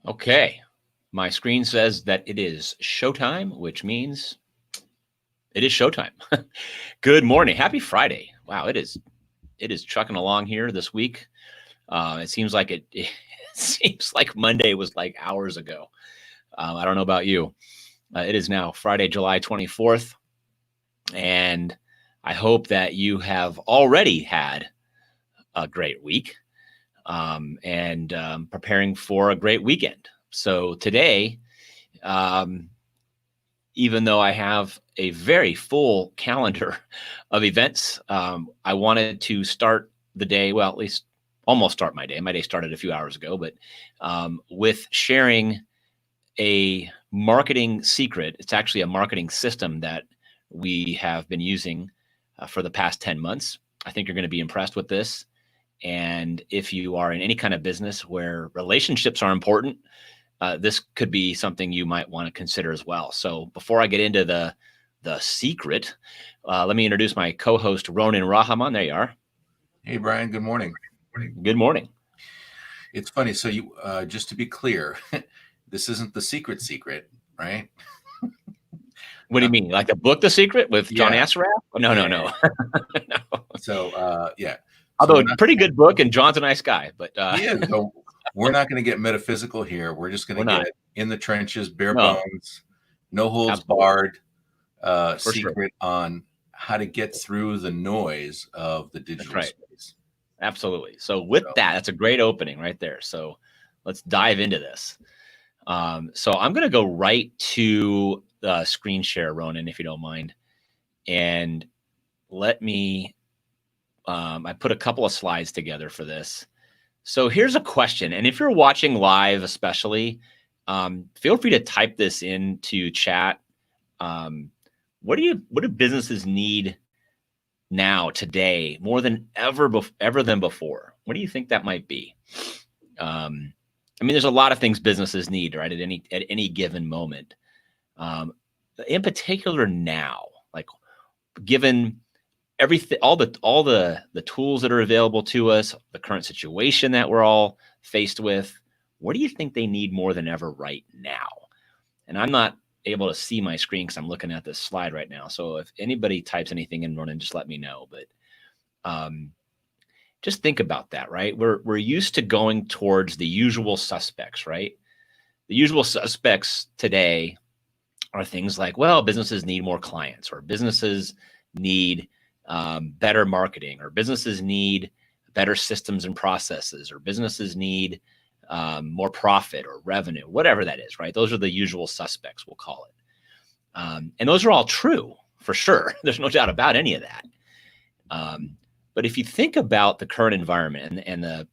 Okay. My screen says that it is showtime, which means it is showtime. Good morning. Happy Friday. Wow, it is trucking along here this week. It seems like it seems like Monday was like hours ago. I don't know about you. It is now Friday, July 24th, and I hope that you have already had a great week and preparing for a great weekend. So today, um, even though I have a very full calendar of events, I wanted to start the day, well, at least almost start my day. My day started a few hours ago, but with sharing a marketing secret. It's actually a marketing system that we have been using for the past 10 months. I think you're going to be impressed with this. And if you are in any kind of business where relationships are important, this could be something you might want to consider as well. So before I get into the secret, let me introduce my co-host, Ronan Rahaman. There you are. Hey, Brian. Good morning. Good morning. It's funny. So you, just to be clear, this isn't the secret, right? What do you mean? Like the book, The Secret with John Yeah. Assaraf? No. Yeah. No. So, yeah. Although So pretty good book, and John's a nice guy, but he is. So we're not going to get metaphysical here. We're just going we're to not. get in the trenches, bare No, bones, no holds absolutely. barred, For sure. secret on how to get through the noise of the digital right. space. Absolutely. So with that's a great opening right there. So let's dive into this. So I'm going to go right to the screen share, Ronan, if you don't mind. And let me, I put a couple of slides together for this. So here's a question. And if you're watching live, especially, feel free to type this into chat. What do businesses need now, today, more than ever than before? What do you think that might be? I mean, there's a lot of things businesses need, right, at any given moment. In particular now, like given everything, all the tools that are available to us, the current situation that we're all faced with, what do you think they need more than ever right now? And I'm not able to see my screen because I'm looking at this slide right now. So if anybody types anything in, Ronan, just let me know. But just think about that, right? We're used to going towards the usual suspects, right? The usual suspects today are things like, well, businesses need more clients, or businesses need better marketing, or businesses need better systems and processes, or businesses need more profit or revenue, whatever that is, right? Those are the usual suspects, we'll call it. And those are all true, for sure. There's no doubt about any of that. But if you think about the current environment and the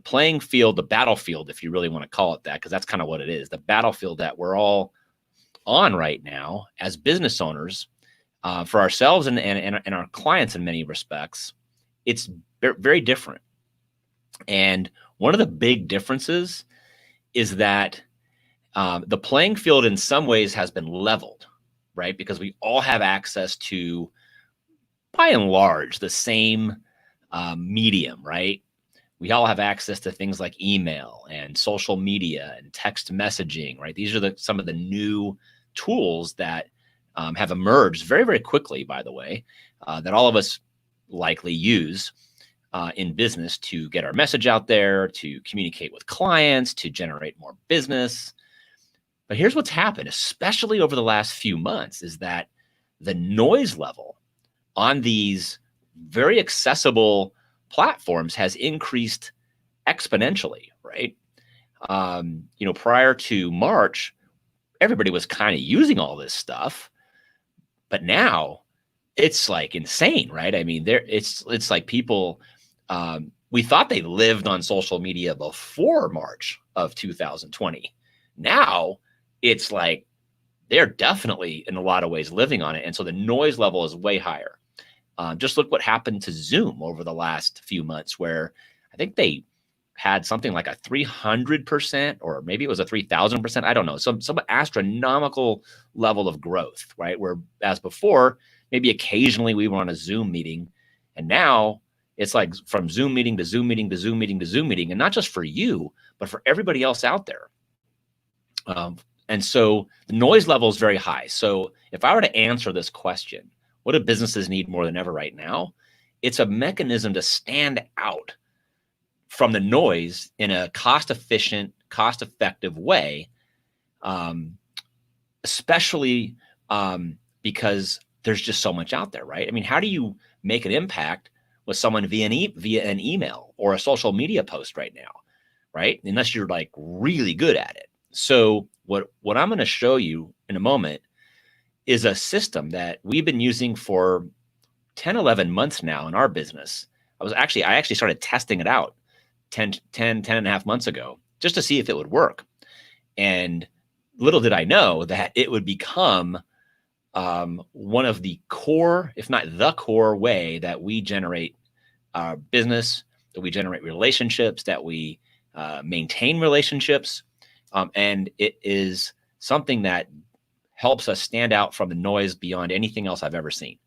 playing field, the battlefield, if you really want to call it that, because that's kind of what it is, the battlefield that we're all on right now as business owners, for ourselves and our clients in many respects, it's very different. And one of the big differences is that the playing field in some ways has been leveled, right? Because we all have access to, by and large, the same medium, right? We all have access to things like email and social media and text messaging, right? These are some of the new tools that have emerged very, very quickly, by the way, that all of us likely use in business to get our message out there, to communicate with clients, to generate more business. But here's what's happened, especially over the last few months, is that the noise level on these very accessible platforms has increased exponentially, right? Prior to March, everybody was kind of using all this stuff, but now it's like insane, right? I mean, it's like people, we thought they lived on social media before March of 2020. Now it's like they're definitely in a lot of ways living on it. And so the noise level is way higher. Just look what happened to Zoom over the last few months, where I think they had something like a 300%, or maybe it was a 3,000%. I don't know, some astronomical level of growth, right? Where as before, maybe occasionally we were on a Zoom meeting, and now it's like from Zoom meeting to Zoom meeting to Zoom meeting to Zoom meeting, and not just for you, but for everybody else out there. And so the noise level is very high. So if I were to answer this question, what do businesses need more than ever right now? It's a mechanism to stand out from the noise in a cost-efficient, cost-effective way, especially because there's just so much out there, right? I mean, how do you make an impact with someone via an email or a social media post right now, right? Unless you're like really good at it. So what I'm going to show you in a moment is a system that we've been using for 10, 11 months now in our business. I actually started testing it out 10 and a half months ago just to see if it would work. And little did I know that it would become one of the core, if not the core way that we generate business, that we generate relationships, that we maintain relationships. And it is something that helps us stand out from the noise beyond anything else I've ever seen.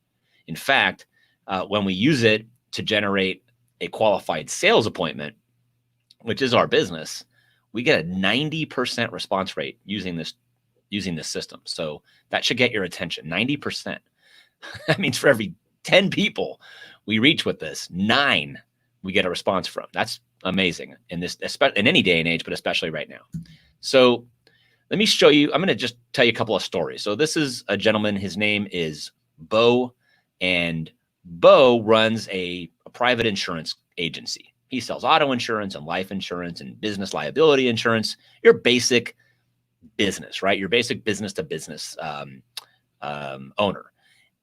In fact, when we use it to generate a qualified sales appointment, which is our business, we get a 90% response rate using this system. So that should get your attention. 90%. That means for every 10 people we reach with this, 9 we get a response from. That's amazing in this, in any day and age, but especially right now. So let me show you. I'm going to just tell you a couple of stories. So this is a gentleman. His name is Bo, and Bo runs a private insurance agency. He sells auto insurance and life insurance and business liability insurance. Your basic business, right? Your basic business to business owner.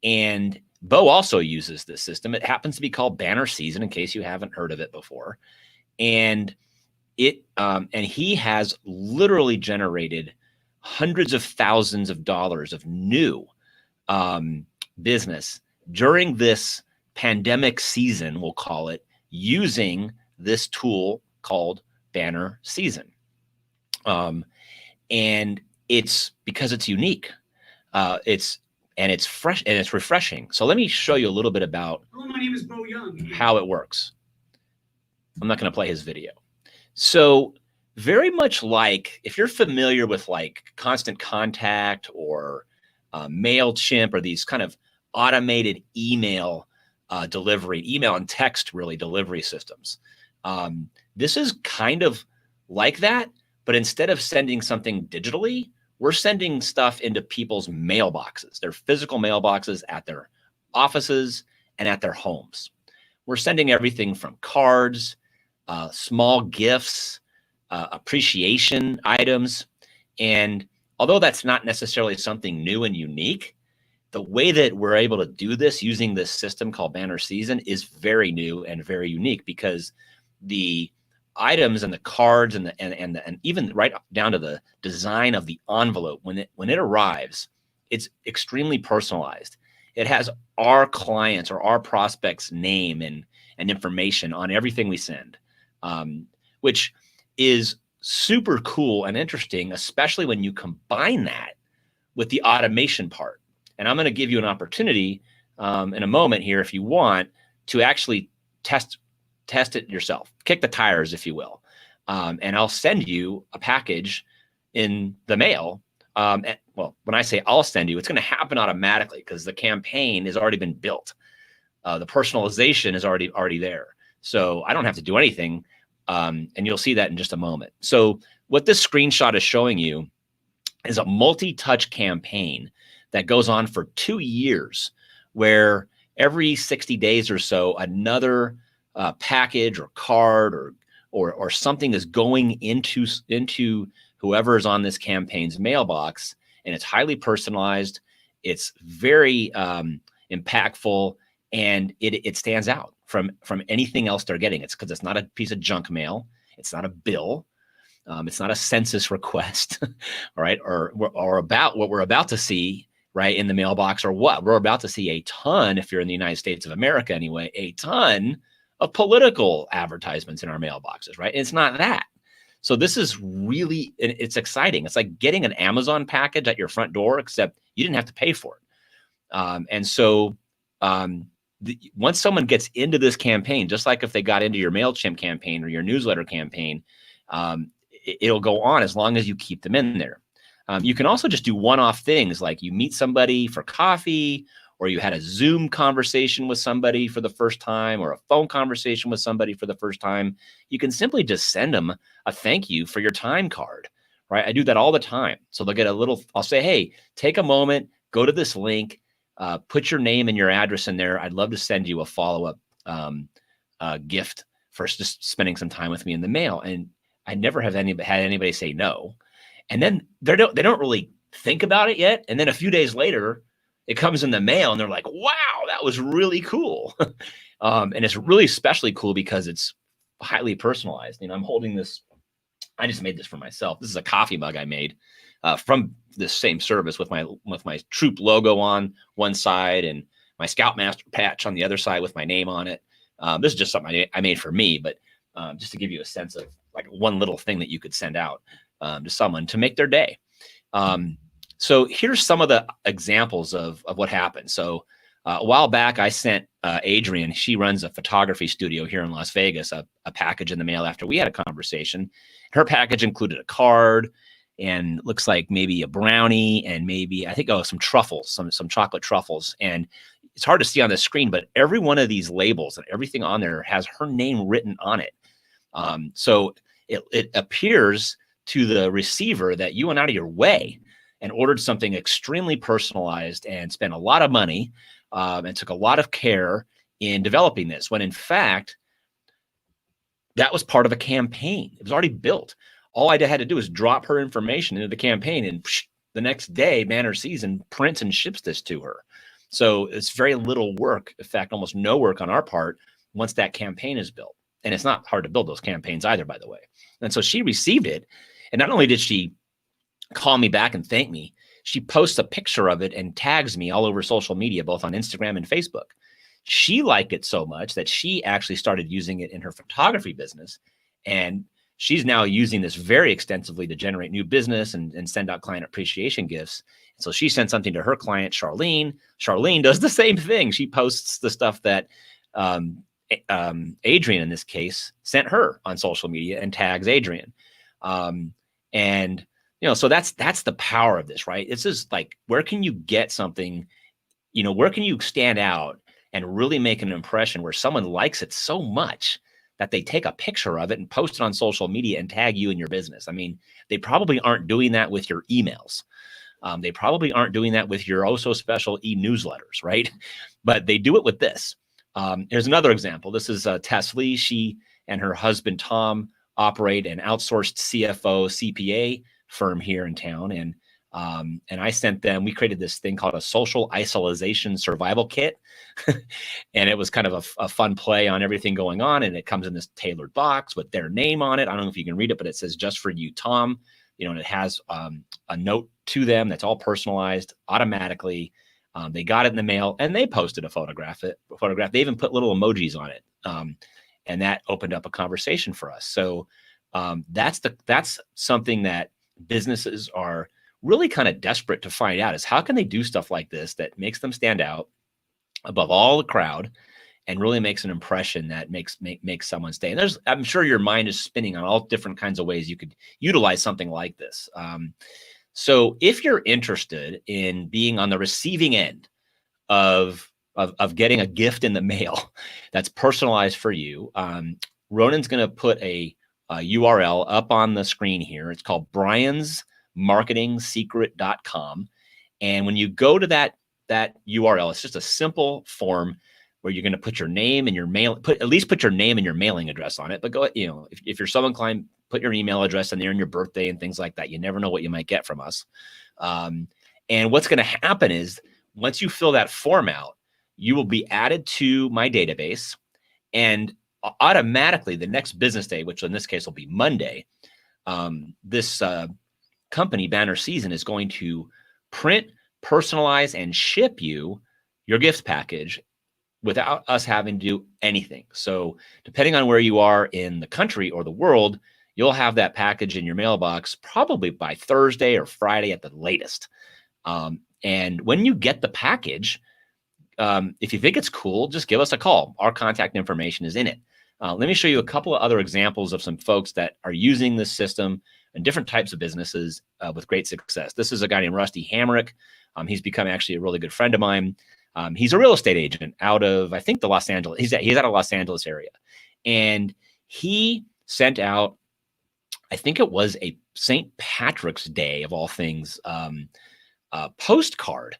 And Bo also uses this system. It happens to be called Banner Season, in case you haven't heard of it before. And he has literally generated hundreds of thousands of dollars of new business during this pandemic season, we'll call it, using this tool called Banner Season. And it's because it's unique. It's fresh and it's refreshing. So let me show you a little bit about Hello, my name is Bo Young. How it works. I'm not going to play his video. So very much like if you're familiar with like Constant Contact or MailChimp or these kind of automated email delivery, email and text really delivery systems. This is kind of like that, but instead of sending something digitally, we're sending stuff into people's mailboxes, their physical mailboxes at their offices and at their homes. We're sending everything from cards, small gifts, appreciation items. And although that's not necessarily something new and unique, the way that we're able to do this using this system called Banner Season is very new and very unique, because the items and the cards and even right down to the design of the envelope, when it arrives, it's extremely personalized. It has our clients or our prospects' name and information on everything we send, which is super cool and interesting, especially when you combine that with the automation part. And I'm going to give you an opportunity in a moment here, if you want, to actually test it yourself, kick the tires, if you will. And I'll send you a package in the mail. Well, when I say I'll send you, it's going to happen automatically because the campaign has already been built. The personalization is already there. So I don't have to do anything. And you'll see that in just a moment. So what this screenshot is showing you is a multi-touch campaign that goes on for 2 years, where every 60 days or so, another package or card or something is going into whoever is on this campaign's mailbox, and it's highly personalized. It's very impactful, and it stands out from anything else they're getting. It's because it's not a piece of junk mail. It's not a bill. It's not a census request, all right, or about what we're about to see right in the mailbox, or what we're about to see a ton, if you're in the United States of America anyway, a ton of political advertisements in our mailboxes, right? And it's not that. So this is really, it's exciting. It's like getting an Amazon package at your front door, except you didn't have to pay for it. And so once someone gets into this campaign, just like if they got into your MailChimp campaign or your newsletter campaign, it'll go on as long as you keep them in there. You can also just do one-off things like you meet somebody for coffee, or you had a Zoom conversation with somebody for the first time, or a phone conversation with somebody for the first time. You can simply just send them a thank you for your time card, right? I do that all the time. So they'll get a little, I'll say, hey, take a moment, go to this link, put your name and your address in there. I'd love to send you a follow-up gift for just spending some time with me in the mail. And I never have had anybody say no. And then they don't really think about it yet. And then a few days later, it comes in the mail and they're like, wow, that was really cool. And it's really especially cool because it's highly personalized. You know, I'm holding this, I just made this for myself. This is a coffee mug I made from this same service with my troop logo on one side and my Scoutmaster patch on the other side with my name on it. This is just something I made for me, but just to give you a sense of like one little thing that you could send out to someone to make their day. So here's some of the examples of what happened. So a while back, I sent Adrian, she runs a photography studio here in Las Vegas, a package in the mail after we had a conversation. Her package included a card and looks like maybe a brownie and maybe, I think, some truffles, some chocolate truffles. And it's hard to see on the screen, but every one of these labels and everything on there has her name written on it. So it appears to the receiver that you went out of your way and ordered something extremely personalized and spent a lot of money and took a lot of care in developing this, when in fact, that was part of a campaign. It was already built. All I had to do was drop her information into the campaign, and the next day, Banner Season prints and ships this to her. So it's very little work, in fact, almost no work on our part once that campaign is built. And it's not hard to build those campaigns either, by the way. And so she received it. And not only did she call me back and thank me, she posts a picture of it and tags me all over social media, both on Instagram and Facebook. She liked it so much that she actually started using it in her photography business. And she's now using this very extensively to generate new business and send out client appreciation gifts. So she sent something to her client, Charlene. Charlene does the same thing. She posts the stuff that Adrian, in this case, sent her on social media and tags Adrian. And, you know, so that's the power of this, right? It's just like, where can you get something, you know, where can you stand out and really make an impression where someone likes it so much that they take a picture of it and post it on social media and tag you in your business? I mean, they probably aren't doing that with your emails. They probably aren't doing that with your so special e-newsletters, right? But they do it with this. Here's another example. This is Tess Lee. She and her husband, Tom, operate an outsourced CFO CPA firm here in town. And I sent them, we created this thing called a social isolation survival kit. And it was kind of a fun play on everything going on. And it comes in this tailored box with their name on it. I don't know if you can read it, but it says, "Just for you, Tom." You know, and it has a note to them that's all personalized automatically. They got it in the mail and they posted a photograph. They even put little emojis on it. And that opened up a conversation for us. So that's something that businesses are really kind of desperate to find out, is how can they do stuff like this that makes them stand out above all the crowd and really makes an impression that makes someone stay. And I'm sure your mind is spinning on all different kinds of ways you could utilize something like this. So if you're interested in being on the receiving end of getting a gift in the mail that's personalized for you, Ronan's going to put a URL up on the screen here. It's called briansmarketingsecret.com. And when you go to that URL, it's just a simple form where you're going to put your name and your at least put your name and your mailing address on it. But go, you know, if you're so inclined, put your email address in there and your birthday and things like that. You never know what you might get from us. And what's going to happen is once you fill that form out, you will be added to my database, and automatically the next business day, which in this case will be Monday, this company, Banner Season, is going to print, personalize, and ship you your gift package without us having to do anything. So depending on where you are in the country or the world, you'll have that package in your mailbox probably by Thursday or Friday at the latest. And when you get the package, if you think it's cool, just give us a call. Our contact information is in it. Let me show you a couple of other examples of some folks that are using this system and different types of businesses with great success. This is a guy named Rusty Hamrick. He's become actually a really good friend of mine. He's a real estate agent out of, I think, the Los Angeles. He's out of Los Angeles area, and he sent out, I think it was a St. Patrick's Day of all things, postcard,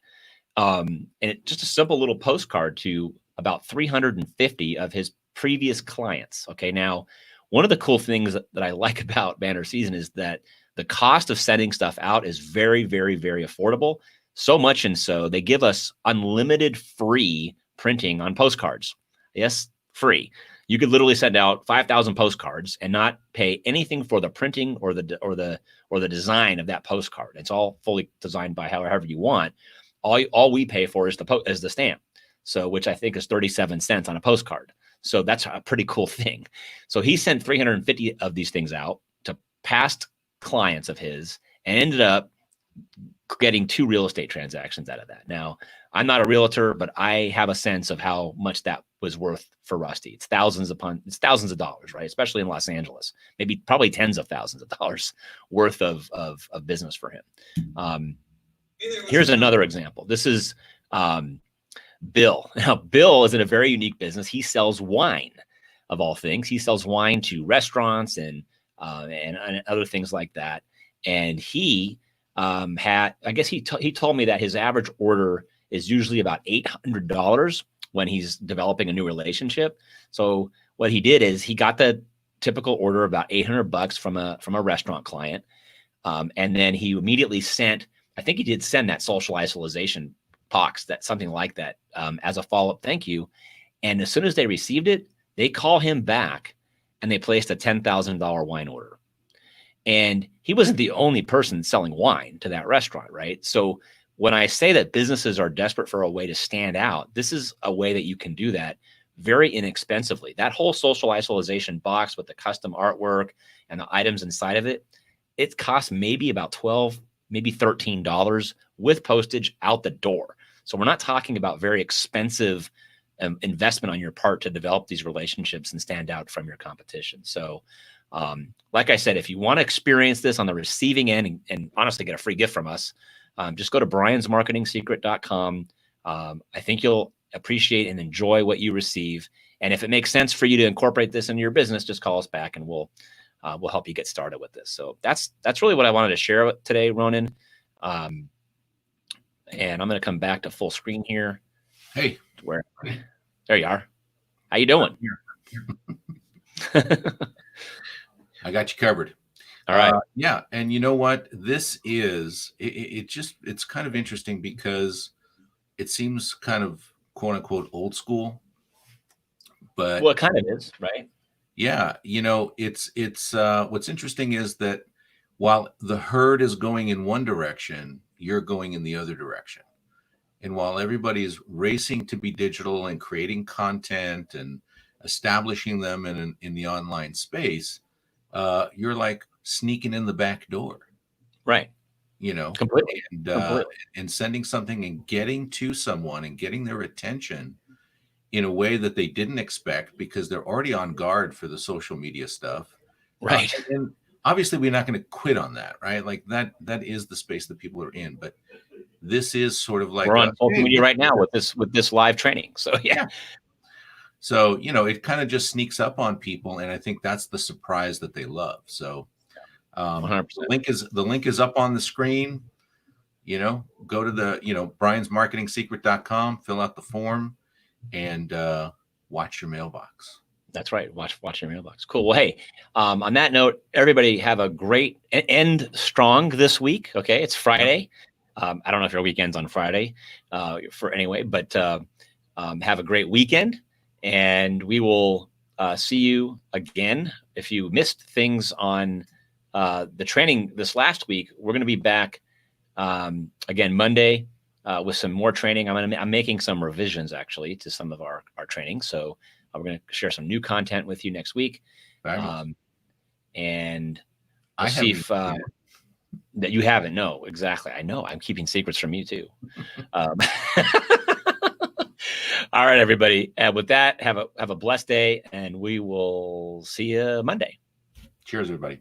just a simple little postcard to about 350 of his previous clients. Okay, now one of the cool things that I like about Banner Season is that the cost of sending stuff out is very, very, very affordable. So much and so they give us unlimited free printing on postcards. Yes, free. You could literally send out 5,000 postcards and not pay anything for the printing or the design of that postcard. It's all fully designed by however you want. All we pay for is the stamp. So, which I think is 37 cents on a postcard. So that's a pretty cool thing. So he sent 350 of these things out to past clients of his and ended up getting 2 real estate transactions out of that. Now, I'm not a realtor, but I have a sense of how much that was worth for Rusty. It's thousands of dollars, right? Especially in Los Angeles, probably tens of thousands of dollars worth of business for him. Here's another example. This is Bill. Now, Bill is in a very unique business. He sells wine, of all things. He sells wine to restaurants and other things like that. And he he told me that his average order is usually about $800 when he's developing a new relationship. So what he did is he got the typical order about $800 from a restaurant client, and then he immediately sent. I think he did send that social isolation box, something like that, as a follow-up thank you. And as soon as they received it, they call him back and they placed a $10,000 wine order. And he wasn't the only person selling wine to that restaurant, right? So when I say that businesses are desperate for a way to stand out, this is a way that you can do that very inexpensively. That whole social isolation box with the custom artwork and the items inside of it, it costs maybe about $12, maybe $13 with postage out the door. So we're not talking about very expensive investment on your part to develop these relationships and stand out from your competition. So like I said, if you want to experience this on the receiving end and honestly get a free gift from us, just go to briansmarketingsecret.com. I think you'll appreciate and enjoy what you receive. And if it makes sense for you to incorporate this into your business, just call us back and we'll help you get started with this. So that's really what I wanted to share today, Ronan. And I'm going to come back to full screen here. Hey, there you are. How you doing? I got you covered. All right. Yeah. And you know what? This is, it's kind of interesting because it seems kind of quote unquote old school, but well, it kind of is, right? Yeah. It's what's interesting is that while the herd is going in one direction, you're going in the other direction. And while everybody is racing to be digital and creating content and establishing them in the online space, you're like sneaking in the back door, right? Completely. Completely. And sending something and getting to someone and getting their attention in a way that they didn't expect because they're already on guard for the social media stuff, right? And obviously, we're not going to quit on that, right? Like that is the space that people are in, but this is sort of like we're on social media right now with this live training. So yeah. So, it kind of just sneaks up on people. And I think that's the surprise that they love. So the link is up on the screen, go to the, briansmarketingsecret.com, fill out the form and watch your mailbox. That's right. Watch your mailbox. Cool. Well, hey, on that note, everybody have a great end strong this week. Okay. It's Friday. I don't know if your weekend's on Friday but have a great weekend. And we will see you again. If you missed things on the training this last week, we're going to be back again Monday with some more training. I'm making some revisions actually to some of our training. So we're going to share some new content with you next week. And I'll see if that you haven't. No, exactly. I know. I'm keeping secrets from you too. All right, everybody. With that, have a blessed day, and we will see you Monday. Cheers, everybody.